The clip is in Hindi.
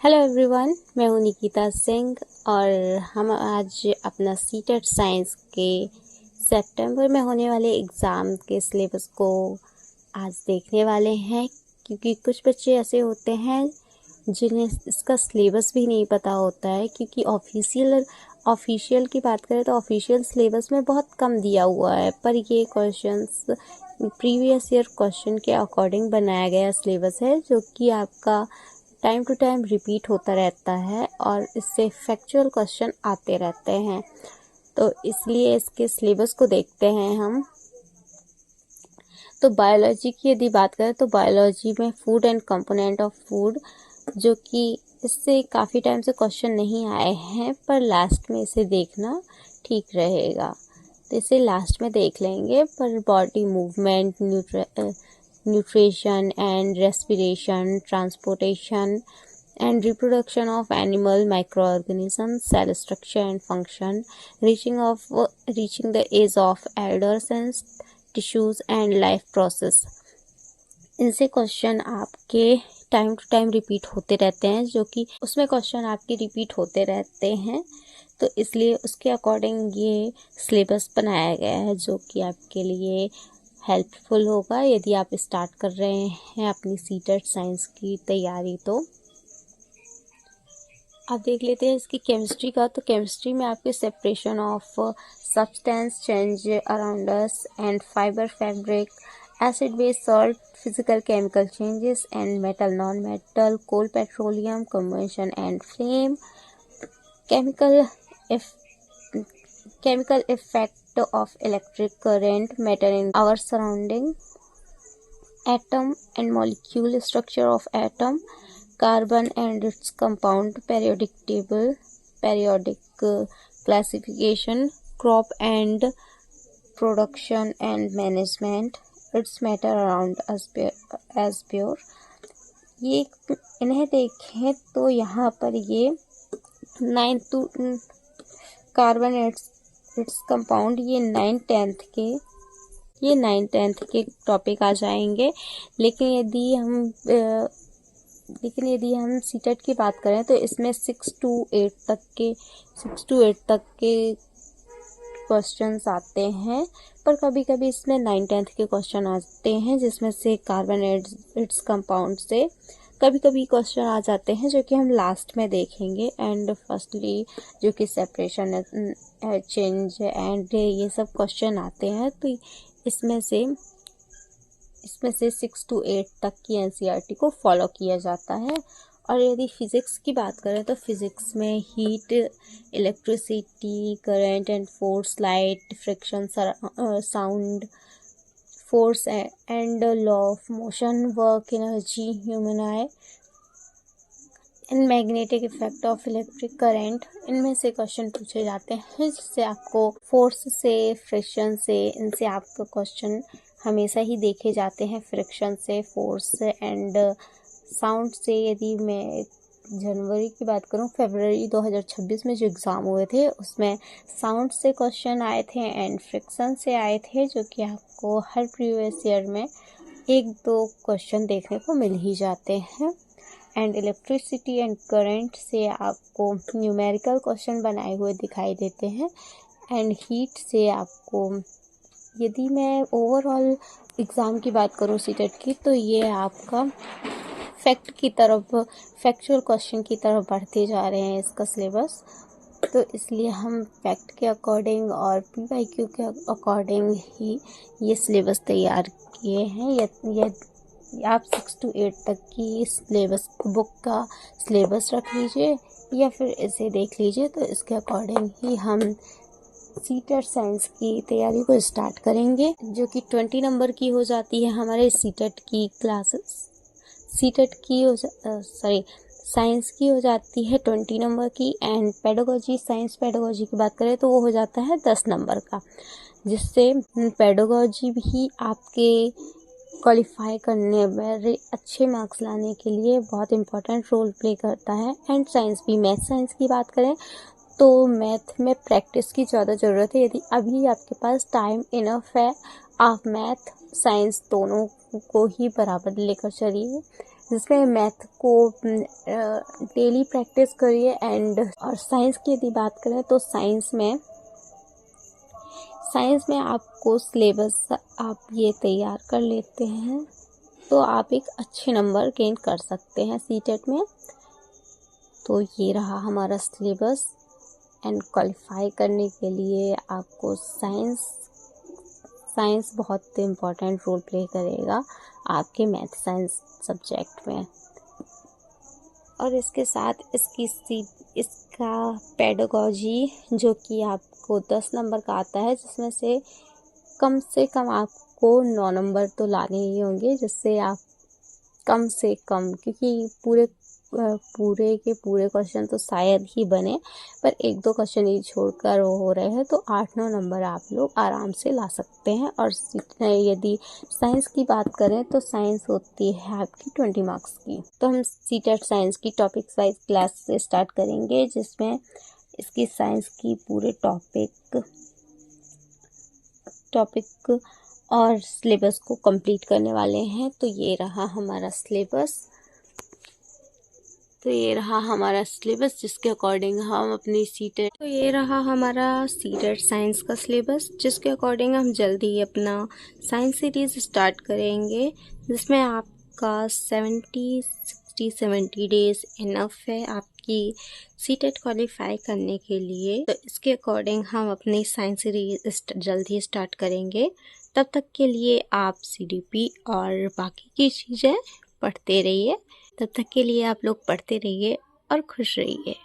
हेलो एवरीवन, मैं हूँ निकिता सिंह और हम आज अपना सीटेट साइंस के सितंबर में होने वाले एग्ज़ाम के सिलेबस को आज देखने वाले हैं। क्योंकि कुछ बच्चे ऐसे होते हैं जिन्हें इसका सिलेबस भी नहीं पता होता है, क्योंकि ऑफिशियल की बात करें तो ऑफिशियल सिलेबस में बहुत कम दिया हुआ है, पर ये क्वेश्चंस प्रीवियस ईयर क्वेश्चन के अकॉर्डिंग बनाया गया सिलेबस है, जो कि आपका टाइम टू टाइम रिपीट होता रहता है और इससे फैक्चुअल क्वेश्चन आते रहते हैं। तो इसलिए इसके सिलेबस को देखते हैं हम। तो बायोलॉजी की यदि बात करें तो बायोलॉजी में food and component of food, जो कि इससे काफ़ी टाइम से क्वेश्चन नहीं आए हैं, पर लास्ट में इसे देखना ठीक रहेगा, तो इसे लास्ट में देख लेंगे। पर body movement, nutrition and respiration, transportation and reproduction of animal microorganisms, cell structure and function, reaching the age of adolescence, tissues and life process। इनसे क्वेश्चन आपके टाइम टू टाइम रिपीट होते रहते हैं, जो कि उसमें क्वेश्चन आपके रिपीट होते रहते हैं, तो इसलिए उसके अकॉर्डिंग ये सिलेबस बनाया गया है, जो कि आपके लिए हेल्पफुल होगा यदि आप स्टार्ट कर रहे हैं अपनी सीटेट साइंस की तैयारी। तो आप देख लेते हैं इसकी केमिस्ट्री का। तो केमिस्ट्री में आपके separation of substance, change around us and fibre, fabric, acid, base, salt, physical chemical changes and metal, non metal, coal, petroleum, combustion and flame, chemical effect of electric current, matter in our surrounding, atom and molecule structure of atom, carbon and its compound, periodic table, periodic classification, crop and production and management, its matter around us as pure। ये इन्हें देखें तो यहाँ पर ये 9 to कार्बन इट्स कंपाउंड, ये 9th के टॉपिक आ जाएंगे। लेकिन यदि हम सीटेट की बात करें तो इसमें 6 to 8 तक के क्वेश्चंस आते हैं, पर कभी कभी इसमें 9th के क्वेश्चन आते हैं, जिसमें से कार्बन इट्स कंपाउंड से कभी कभी क्वेश्चन आ जाते हैं, जो कि हम लास्ट में देखेंगे। एंड फर्स्टली जो कि सेपरेशन, चेंज एंड ये सब क्वेश्चन आते हैं, तो इसमें से 6 to 8 तक की एनसीईआरटी को फॉलो किया जाता है। और यदि फिज़िक्स की बात करें तो फिज़िक्स में heat, electricity, current and force, light, friction, sound, force and law of motion, work, energy, human I and magnetic effect of electric current, इनमें से क्वेश्चन पूछे जाते हैं, जिससे आपको फोर्स से, फ्रिक्शन से, इनसे आपका क्वेश्चन हमेशा ही देखे जाते हैं। फ्रिक्शन से, फोर्स से एंड साउंड से। यदि मैं जनवरी की बात करूं, फरवरी 2026 में जो एग्ज़ाम हुए थे उसमें साउंड से क्वेश्चन आए थे एंड फ्रिक्शन से आए थे, जो कि आपको हर प्रीवियस ईयर में 1-2 क्वेश्चन देखने को मिल ही जाते हैं। एंड इलेक्ट्रिसिटी एंड करंट से आपको न्यूमेरिकल क्वेश्चन बनाए हुए दिखाई देते हैं। एंड हीट से आपको, यदि मैं ओवरऑल एग्ज़ाम की बात करूं सीटेट की, तो ये आपका फैक्चुअल क्वेश्चन की तरफ बढ़ते जा रहे हैं इसका सिलेबस। तो इसलिए हम फैक्ट के अकॉर्डिंग और पीवाईक्यू के अकॉर्डिंग ही ये सिलेबस तैयार किए हैं। आप 6 to 8 तक की सिलेबस बुक का सिलेबस रख लीजिए या फिर इसे देख लीजिए, तो इसके अकॉर्डिंग ही हम सीटेट साइंस की तैयारी को स्टार्ट करेंगे, जो कि 20 नंबर की हो जाती है हमारे सीटेट की क्लासेस। साइंस की हो जाती है 20 नंबर की। एंड साइंस पेडागोजी की बात करें तो वो हो जाता है 10 नंबर का, जिससे पेडागोजी भी आपके क्वालिफाई करने में, अच्छे मार्क्स लाने के लिए बहुत इम्पोर्टेंट रोल प्ले करता है। एंड साइंस भी, मैथ साइंस की बात करें तो मैथ में प्रैक्टिस की ज़्यादा ज़रूरत है। यदि अभी आपके पास टाइम इनफ है, आप मैथ साइंस दोनों को ही बराबर लेकर चलिए। जिसमें मैथ को डेली प्रैक्टिस करिए। और साइंस की यदि बात करें तो साइंस में आपको सिलेबस आप ये तैयार कर लेते हैं तो आप एक अच्छे नंबर गेन कर सकते हैं सीटेट में। तो ये रहा हमारा सिलेबस। एंड क्वालिफाई करने के लिए आपको साइंस बहुत इम्पोर्टेंट रोल प्ले करेगा आपके मैथ साइंस सब्जेक्ट में। और इसके साथ इसका पेडागोजी जो कि आपको 10 नंबर का आता है, जिसमें से कम आपको 9 नंबर तो लाने ही होंगे, जिससे आप कम से कम, क्योंकि पूरे के पूरे क्वेश्चन तो शायद ही बने, पर 1-2 क्वेश्चन ही छोड़कर वो हो रहे हैं, तो 8-9 नंबर आप लोग आराम से ला सकते हैं। और यदि साइंस की बात करें तो साइंस होती है आपकी 20 मार्क्स की। तो हम सीटेट साइंस की टॉपिक वाइज क्लास से स्टार्ट करेंगे, जिसमें इसकी साइंस की पूरे टॉपिक और सिलेबस को कंप्लीट करने वाले हैं। तो ये रहा हमारा सिलेबस जिसके अकॉर्डिंग हम अपनी सीटेट साइंस का सिलेबस, जिसके अकॉर्डिंग हम जल्दी ही अपना साइंस सीरीज स्टार्ट करेंगे, जिसमें आपका 70 डेज इनफ है आपकी सीटेट क्वालिफाई करने के लिए। तो इसके अकॉर्डिंग हम अपनी साइंस सीरीज जल्दी स्टार्ट करेंगे। तब तक के लिए आप CDP और बाकी की चीज़ें पढ़ते रहिए। तब तक के लिए आप लोग पढ़ते रहिए और खुश रहिए।